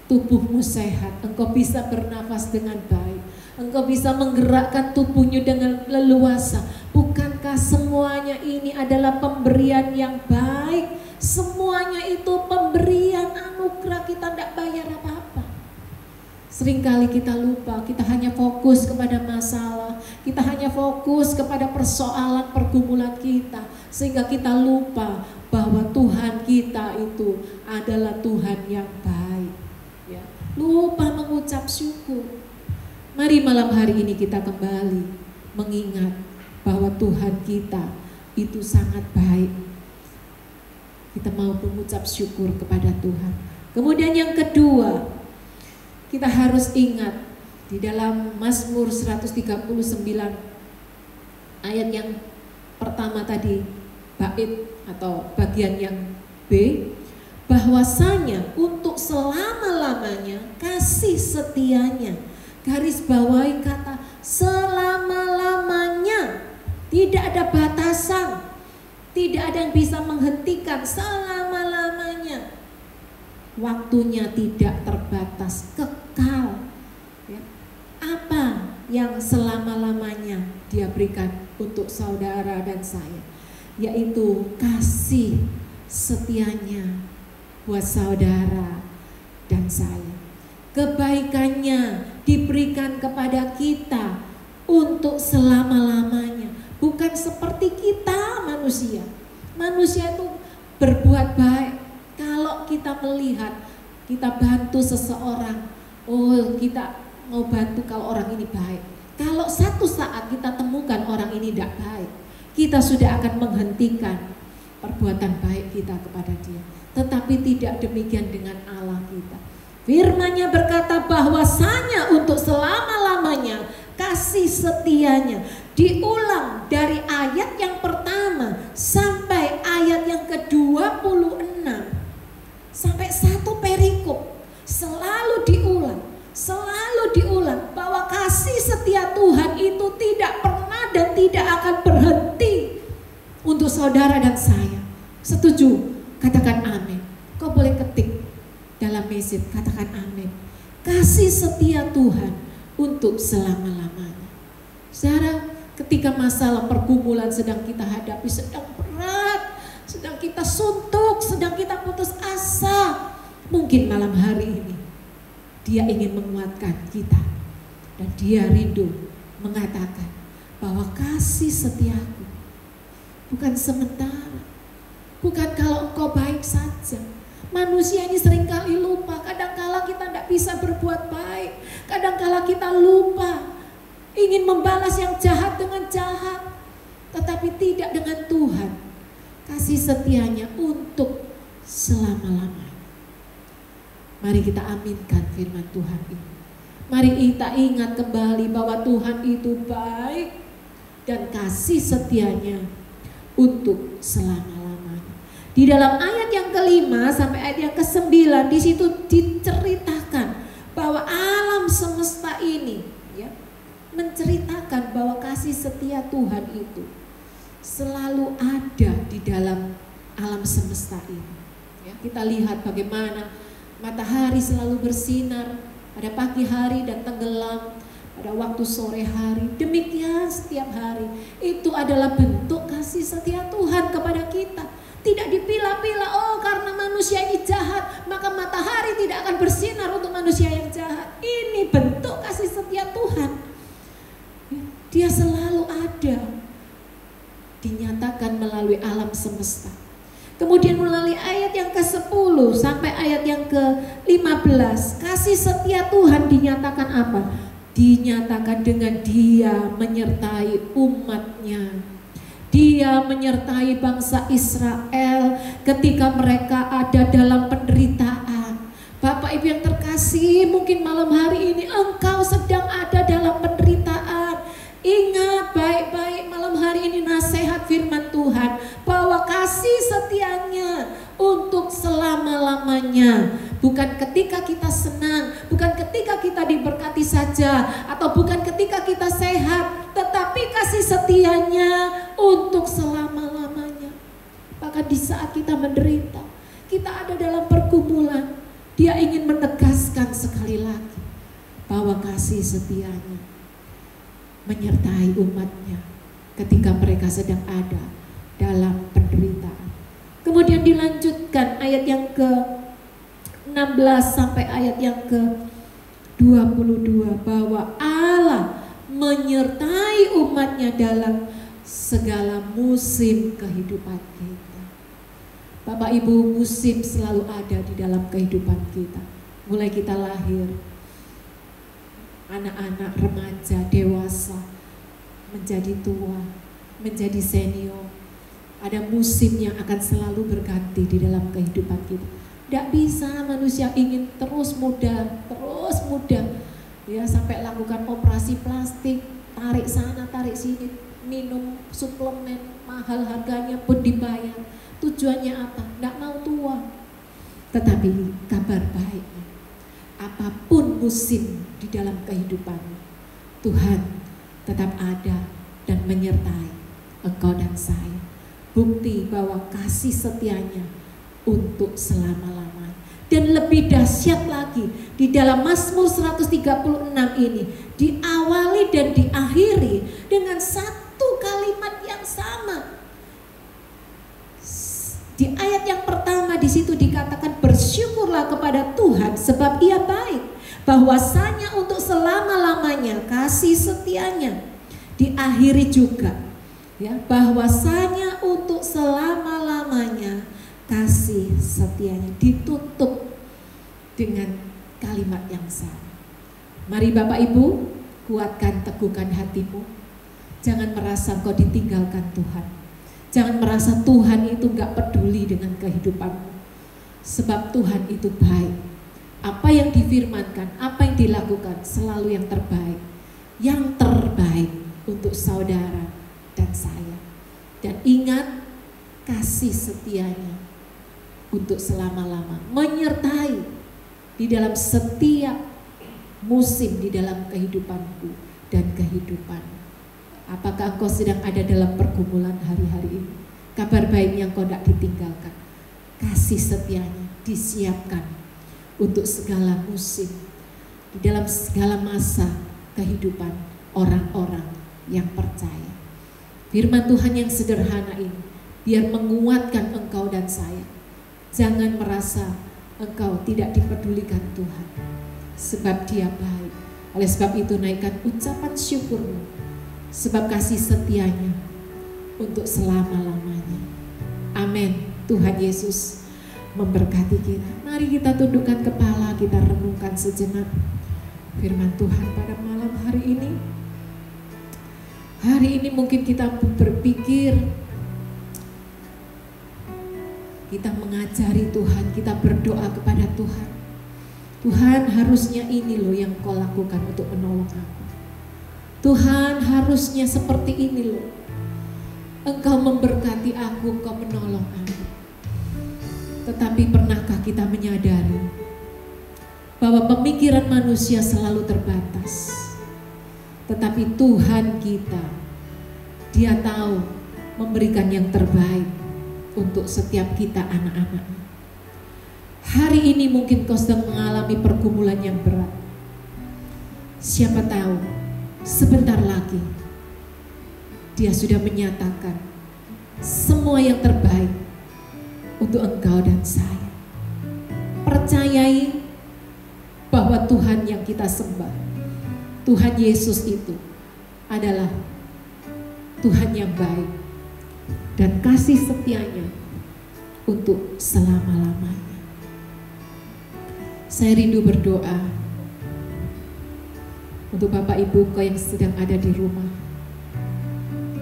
Tubuhmu sehat, engkau bisa bernafas dengan baik, engkau bisa menggerakkan tubuhnya dengan leluasa. Bukankah semuanya ini adalah pemberian yang baik? Semuanya itu pemberian anugerah, kita tidak bayar apa-apa. Seringkali kita lupa, kita hanya fokus kepada masalah, kita hanya fokus kepada persoalan pergumulan kita, sehingga kita lupa bahwa Tuhan kita itu adalah Tuhan yang baik. Ya, lupa mengucap syukur. Mari malam hari ini kita kembali mengingat bahwa Tuhan kita itu sangat baik. Kita mau mengucap syukur kepada Tuhan. Kemudian yang kedua, kita harus ingat di dalam Mazmur 139 ayat yang pertama tadi, bait atau bagian yang B, bahwasanya untuk selama-lamanya kasih setianya. Garis bawahi kata selama-lamanya, tidak ada batasan, tidak ada yang bisa menghentikan, selama-lamanya. Waktunya tidak terbatas, kekal. Ya. Apa yang selama-lamanya Dia berikan untuk saudara dan saya? Yaitu kasih setianya buat saudara dan saya. Kebaikannya diberikan kepada kita untuk selama-lamanya. Bukan seperti kita manusia. Manusia itu berbuat baik. Kalau kita melihat, kita bantu seseorang, oh kita mau bantu kalau orang ini baik. Kalau satu saat kita temukan orang ini tidak baik, kita sudah akan menghentikan perbuatan baik kita kepada dia. Tetapi tidak demikian dengan Allah kita. Firman-Nya berkata bahwasanya untuk selama-lamanya kasih setianya. Diulang dari ayat yang pertama sampai ayat yang ke-26. Sampai satu perikop selalu diulang bahwa kasih setia Tuhan itu tidak pernah dan tidak akan berhenti untuk saudara dan saya. Setuju? Katakan amin. Kau boleh ketik dalam mesej, katakan amin. Kasih setia Tuhan untuk selama-lamanya. Saudara, ketika masalah pergumulan sedang kita hadapi, sedang berat, sedang kita suntuk, sedang kita putus asa, mungkin malam hari ini Dia ingin menguatkan kita, dan Dia rindu mengatakan bahwa kasih setiaku bukan sementara, bukan kalau engkau baik saja. Manusia ini seringkali lupa, kadangkala kita tidak bisa berbuat baik, kadangkala kita lupa ingin membalas yang jahat dengan jahat, tetapi tidak dengan Tuhan. Kasih setianya untuk selama-lamanya. Mari kita aminkan firman Tuhan ini. Mari kita ingat kembali bahwa Tuhan itu baik dan kasih setianya untuk selama-lamanya. Di dalam ayat yang ke-5 sampai ayat yang ke-9, di situ diceritakan bahwa alam semesta ini, ya, menceritakan bahwa kasih setia Tuhan itu selalu ada di dalam alam semesta ini. Ya, kita lihat bagaimana matahari selalu bersinar pada pagi hari dan tenggelam, pada waktu sore hari, demikian setiap hari. Itu adalah bentuk kasih setia Tuhan kepada kita. Tidak dipilah-pilah, oh karena manusia ini jahat maka matahari tidak akan bersinar untuk manusia yang jahat. Ini bentuk kasih setia Tuhan. Dia selalu ada, dinyatakan melalui alam semesta. Kemudian melalui ayat yang ke-10 sampai ayat yang ke-15, kasih setia Tuhan dinyatakan apa? Dinyatakan dengan Dia menyertai umatnya. Dia menyertai bangsa Israel ketika mereka ada dalam penderitaan. Bapak Ibu yang terkasih, mungkin malam hari ini engkau sedang ada dalam penderitaan. Ingat baik-baik malam hari ini nasihat firman Tuhan, bahwa kasih setianya untuk selama-lamanya. Bukan ketika kita senang, bukan ketika kita diberkati saja, atau bukan ketika kita sehat, tetapi kasih setianya untuk selama-lamanya. Bahkan di saat kita menderita, kita ada dalam pergumulan, Dia ingin menegaskan sekali lagi bahwa kasih setianya menyertai umatnya ketika mereka sedang ada dalam penderitaan. Kemudian dilanjutkan ayat yang ke-16 sampai ayat yang ke-22, bahwa Allah menyertai umatnya dalam segala musim kehidupan kita. Bapak Ibu, musim selalu ada di dalam kehidupan kita. Mulai kita lahir, anak-anak, remaja, dewasa, menjadi tua, menjadi senior. Ada musim yang akan selalu berganti di dalam kehidupan kita. Tidak bisa manusia ingin terus muda, ya, sampai lakukan operasi plastik, tarik sana, tarik sini, minum suplemen mahal harganya pun dibayar. Tujuannya apa? Tidak mau tua. Tetapi kabar baiknya, apapun musim di dalam kehidupan, Tuhan tetap ada dan menyertai engkau dan saya. Bukti bahwa kasih setianya untuk selama-lamanya. Dan lebih dahsyat lagi, di dalam Mazmur 136 ini diawali dan diakhiri dengan satu kalimat yang sama. Di ayat yang pertama di situ dikatakan, bersyukurlah kepada Tuhan sebab Ia baik, bahwasanya untuk selama-lamanya kasih setianya. Diakhiri juga, ya, bahwasanya untuk selama-lamanya kasih setianya. Ditutup dengan kalimat yang sama. Mari Bapak Ibu, kuatkan, teguhkan hatimu. Jangan merasa kau ditinggalkan Tuhan. Jangan merasa Tuhan itu gak peduli dengan kehidupanmu. Sebab Tuhan itu baik. Apa yang difirmankan, apa yang dilakukan selalu yang terbaik. Yang terbaik untuk saudara dan saya. Dan ingat, kasih setianya untuk selama-lama, menyertai di dalam setiap musim di dalam kehidupanku dan kehidupan. Apakah engkau sedang ada dalam pergumulan hari-hari ini? Kabar baiknya engkau tidak ditinggalkan. Kasih setianya disiapkan untuk segala musim, di dalam segala masa kehidupan orang-orang yang percaya. Firman Tuhan yang sederhana ini biar menguatkan engkau dan saya. Jangan merasa engkau tidak dipedulikan Tuhan, sebab Dia baik. Oleh sebab itu naikkan ucapan syukurmu, sebab kasih setianya untuk selama-lamanya. Amin. Tuhan Yesus memberkati kita. Mari kita tundukkan kepala, kita renungkan sejenak firman Tuhan pada malam hari ini. Hari ini mungkin kita berpikir, kita mengajari Tuhan, kita berdoa kepada Tuhan. Tuhan, harusnya ini loh yang Kau lakukan untuk menolong aku. Tuhan, harusnya seperti ini loh. Engkau memberkati aku, Engkau menolong aku. Tetapi pernahkah kita menyadari bahwa pemikiran manusia selalu terbatas? Tetapi Tuhan kita, Dia tahu memberikan yang terbaik untuk setiap kita anak-anaknya. Hari ini mungkin kau sedang mengalami pergumulan yang berat. Siapa tahu sebentar lagi Dia sudah menyatakan semua yang terbaik untuk engkau dan saya. Percayai bahwa Tuhan yang kita sembah, Tuhan Yesus itu adalah Tuhan yang baik dan kasih setianya untuk selama-lamanya. Saya rindu berdoa untuk Bapak Ibu kau yang sedang ada di rumah.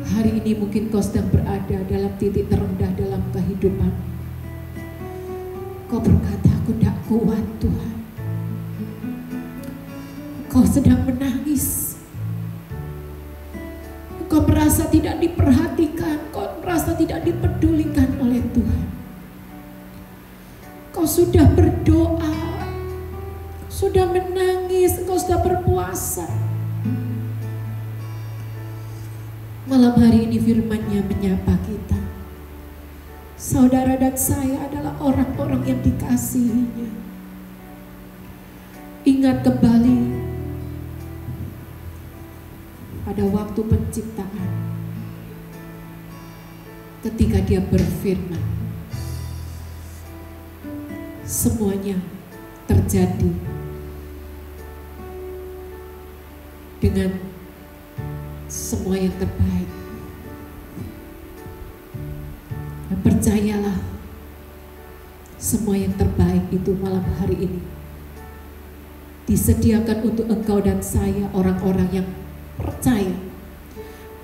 Hari ini mungkin kau sedang berada dalam titik terendah dalam kehidupan. Kau berkata, aku tidak kuat Tuhan. Kau sedang menangis. Kau merasa tidak diperhatikan. Kau merasa tidak dipedulikan oleh Tuhan. Kau sudah berdoa, sudah menangis, kau sudah berpuasa. Malam hari ini firman-Nya menyapa kita. Saudara dan saya adalah orang-orang yang dikasihi-Nya. Ingat kembali pada waktu penciptaan, ketika Dia berfirman, semuanya terjadi dengan semua yang terbaik. Dan percayalah, semua yang terbaik itu malam hari ini disediakan untuk engkau dan saya, orang-orang yang percaya,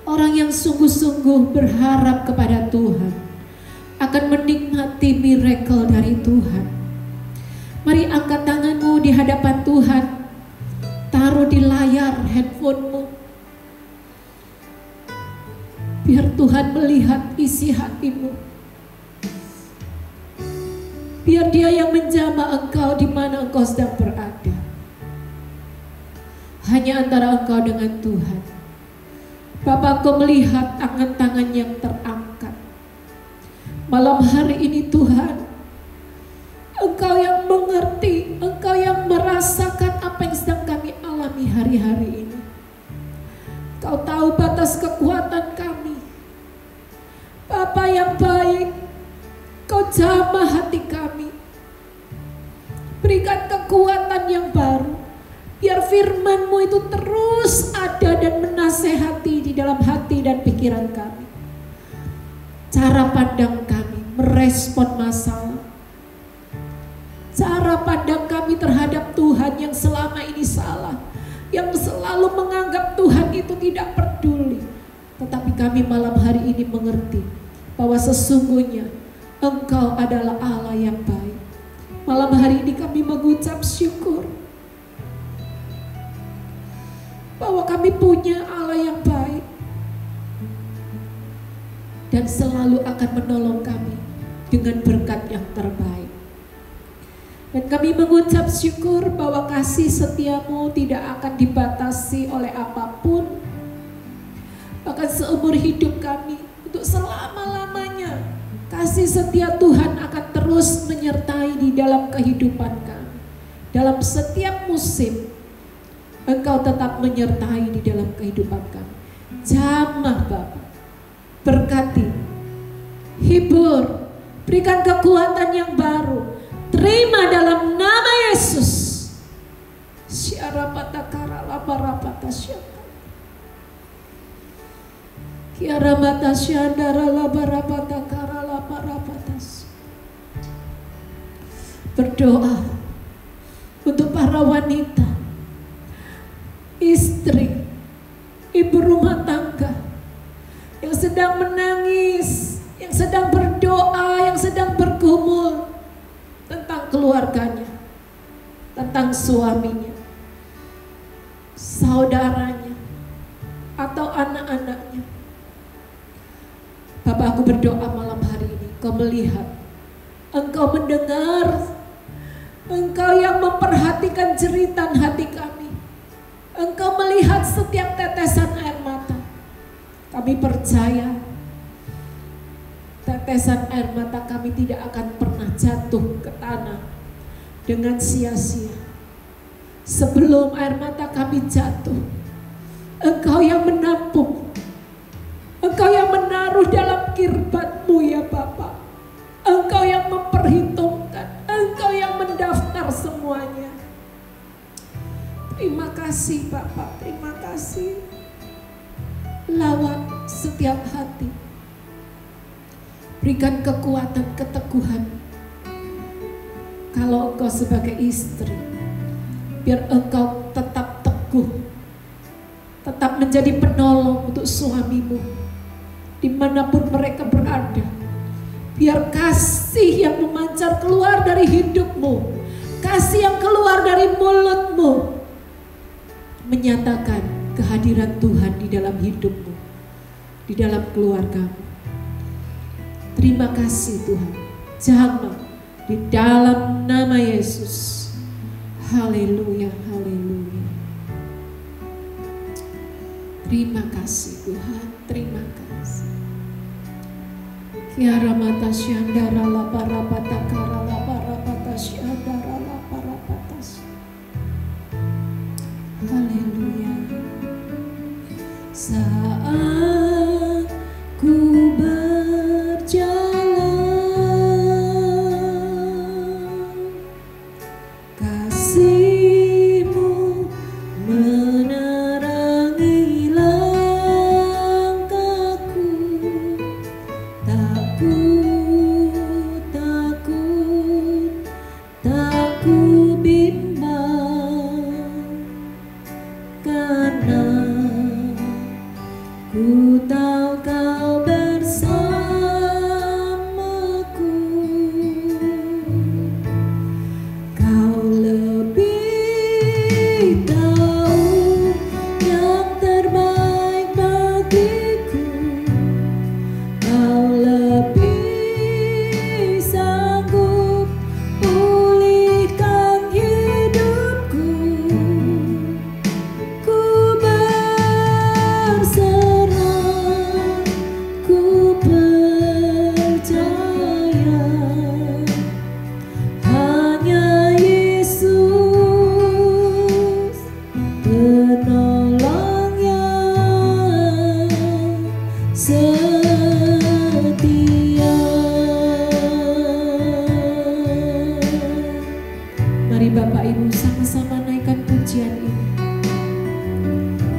orang yang sungguh-sungguh berharap kepada Tuhan, akan menikmati miracle dari Tuhan. Mari angkat tanganmu di hadapan Tuhan, taruh di layar handphonemu, biar Tuhan melihat isi hatimu. Biar Dia yang menjamah engkau di mana engkau sedang berada. Hanya antara engkau dengan Tuhan. Bapa, engkau melihat tangan-tangan yang terangkat. Malam hari ini Tuhan, Engkau yang mengerti, Engkau yang merasakan apa yang sedang kami alami hari-hari ini. Kau tahu batas kekuatan kami. Bapa yang baik, Kau jamah hati kami. Berikan kekuatan yang baru, biar firman-Mu itu terus ada dan menasehati di dalam hati dan pikiran kami. Cara pandang kami merespon masalah, cara pandang kami terhadap Tuhan yang selama ini salah, yang selalu menganggap Tuhan itu tidak peduli. Tetapi kami malam hari ini mengerti bahwa sesungguhnya Engkau adalah Allah yang baik. Malam hari ini kami mengucap syukur bahwa kami punya Allah yang baik dan selalu akan menolong kami dengan berkat yang terbaik. Dan kami mengucap syukur bahwa kasih setiamu tidak akan dibatasi oleh apapun. Bahkan seumur hidup kami, untuk selama-lamanya, kasih setia Tuhan akan terus menyertai di dalam kehidupan kami. Dalam setiap musim, Engkau tetap menyertai di dalam kehidupan kami. Jamah Bapa, berkati, hibur, berikan kekuatan yang baru. Terima dalam nama Yesus. Syarapatakara laparapata syaka. Kiaramata syandara labarapatakara laparapatas. Berdoa untuk para wanita, istri, ibu rumah tangga yang sedang menangis, yang sedang berdoa, yang sedang bergumul tentang keluarganya, tentang suaminya, saudaranya, atau anak-anaknya. Bapak, aku berdoa malam hari ini, Kau melihat, Engkau mendengar, Engkau yang memperhatikan jeritan hati kami. Engkau melihat setiap tetesan air mata. Kami percaya tetesan air mata kami tidak akan pernah jatuh ke tanah dengan sia-sia. Sebelum air mata kami jatuh, Engkau kasih Bapak, terima kasih. Lawat setiap hati, berikan kekuatan, keteguhan. Kalau engkau sebagai istri, biar engkau tetap teguh, tetap menjadi penolong untuk suamimu dimanapun mereka berada. Biar kasih yang memancar keluar dari hidupmu, kasih yang keluar dari mulutmu, menyatakan kehadiran Tuhan di dalam hidupmu, di dalam keluargamu. Terima kasih Tuhan. Jamah di dalam nama Yesus. Haleluya, haleluya. Terima kasih Tuhan, terima kasih. Kiara mata syandara la parapata kara la parapata syandara la parapatas. Haleluya. Saat ku berjalan, kasih-Mu menerangi langkahku. Tak ku bimbang, karena ku tahu Kau bersamaku. Kau lebih tahu yang terbaik bagiku. Kau lebih sanggup pulihkan hidupku. Ku berserah, ku percaya, hanya Yesus penolong yang setia. Mari Bapak Ibu sama-sama naikkan pujian ini,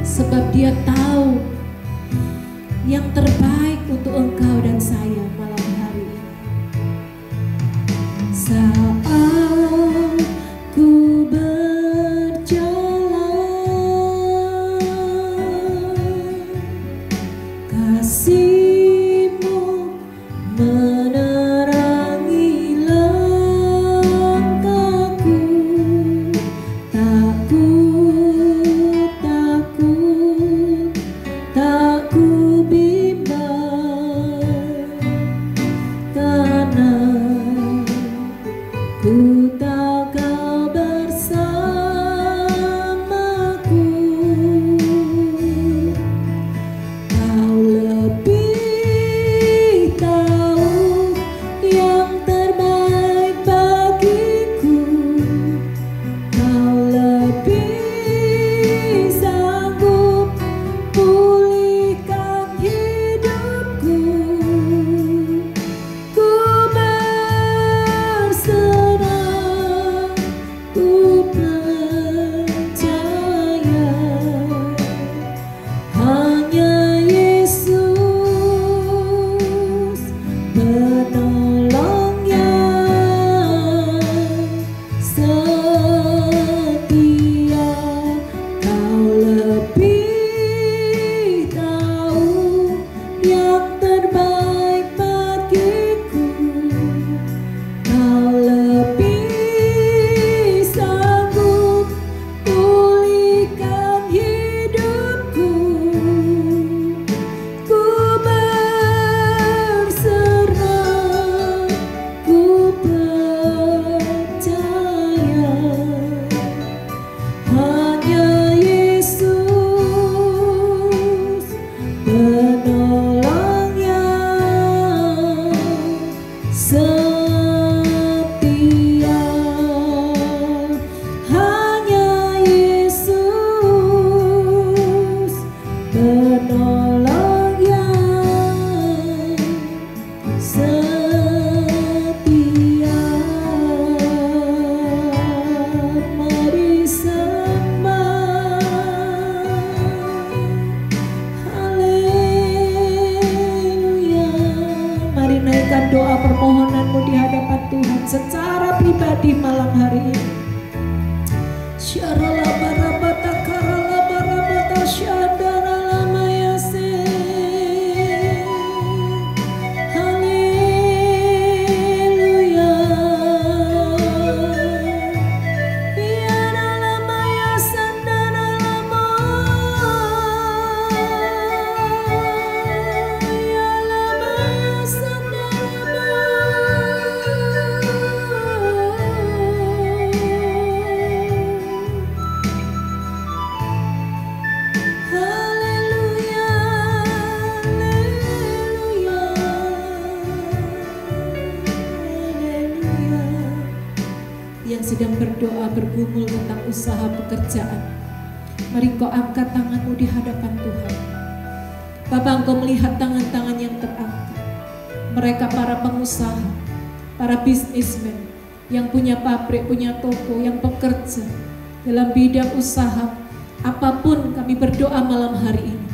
sebab Dia tahu yang terbaik untuk engkau dan saya malam hari ini. Saat ku berjalan, kasih-Mu menerangi langkahku. Tak ku bimbang, usaha pekerjaan. Mari Engkau angkat tanganmu di hadapan Tuhan. Bapa, Engkau melihat tangan-tangan yang terangkat. Mereka para pengusaha, para bisnismen yang punya pabrik, punya toko, yang bekerja dalam bidang usaha. Apapun, kami berdoa malam hari ini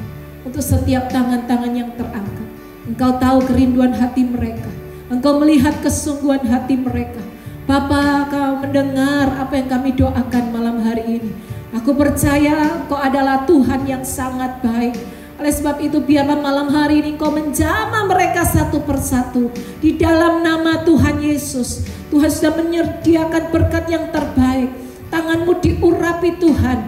untuk setiap tangan-tangan yang terangkat. Engkau tahu kerinduan hati mereka. Engkau melihat kesungguhan hati mereka. Bapa, Kau mendengar apa yang kami doakan malam hari ini. Aku percaya Engkau adalah Tuhan yang sangat baik. Oleh sebab itu biarlah malam hari ini Engkau menjamah mereka satu persatu. Di dalam nama Tuhan Yesus, Tuhan sudah menyediakan berkat yang terbaik. Tanganmu diurapi Tuhan,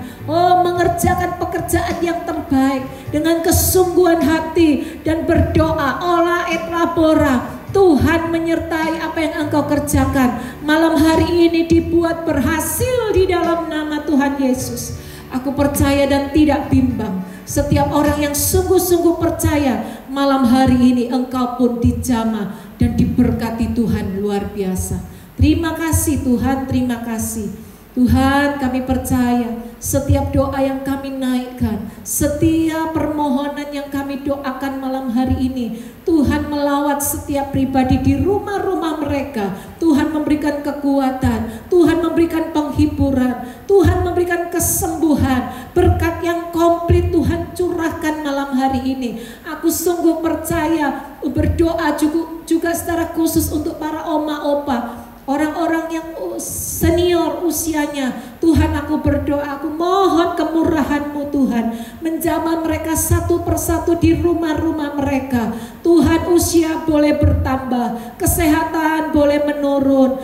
mengerjakan pekerjaan yang terbaik dengan kesungguhan hati dan berdoa ola et labora. Tuhan menyertai apa yang Engkau kerjakan malam hari ini dibuat berhasil di dalam nama Tuhan Yesus. Aku percaya dan tidak bimbang. Setiap orang yang sungguh-sungguh percaya malam hari ini Engkau pun dijamah dan diberkati Tuhan luar biasa. Terima kasih Tuhan, terima kasih. Tuhan, kami percaya setiap doa yang kami naikkan, setiap permohonan yang kami doakan malam hari ini, Tuhan melawat setiap pribadi di rumah-rumah mereka. Tuhan memberikan kekuatan, Tuhan memberikan penghiburan, Tuhan memberikan kesembuhan, berkat yang komplit Tuhan curahkan malam hari ini. Aku sungguh percaya, berdoa juga secara khusus untuk para oma opa, orang-orang yang senior usianya. Tuhan, aku berdoa, aku mohon kemurahan-Mu Tuhan, menjamah mereka satu persatu di rumah-rumah mereka. Tuhan, usia boleh bertambah, kesehatan boleh menurun,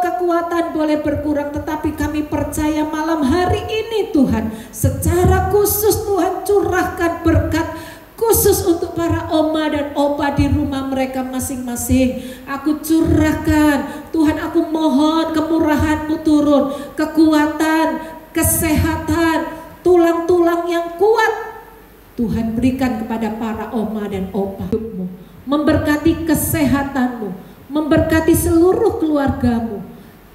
kekuatan boleh berkurang, tetapi kami percaya malam hari ini Tuhan, secara khusus Tuhan curahkan berkat khusus untuk para oma dan opa di rumah mereka masing-masing. Aku curahkan, Tuhan, aku mohon kemurahan-Mu turun, kekuatan, kesehatan, tulang-tulang yang kuat Tuhan berikan kepada para oma dan opa. Memberkati kesehatan-Mu, memberkati seluruh keluarga-Mu.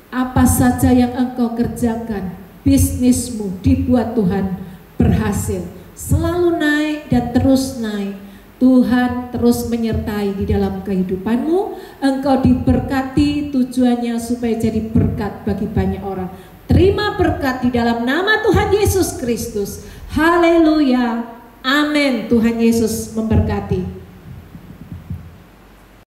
Apa saja yang Engkau kerjakan, bisnis-Mu dibuat Tuhan berhasil, selalu naik dan terus naik. Tuhan terus menyertai di dalam kehidupanmu. Engkau diberkati, tujuannya supaya jadi berkat bagi banyak orang. Terima berkat di dalam nama Tuhan Yesus Kristus. Haleluya, amin. Tuhan Yesus memberkati.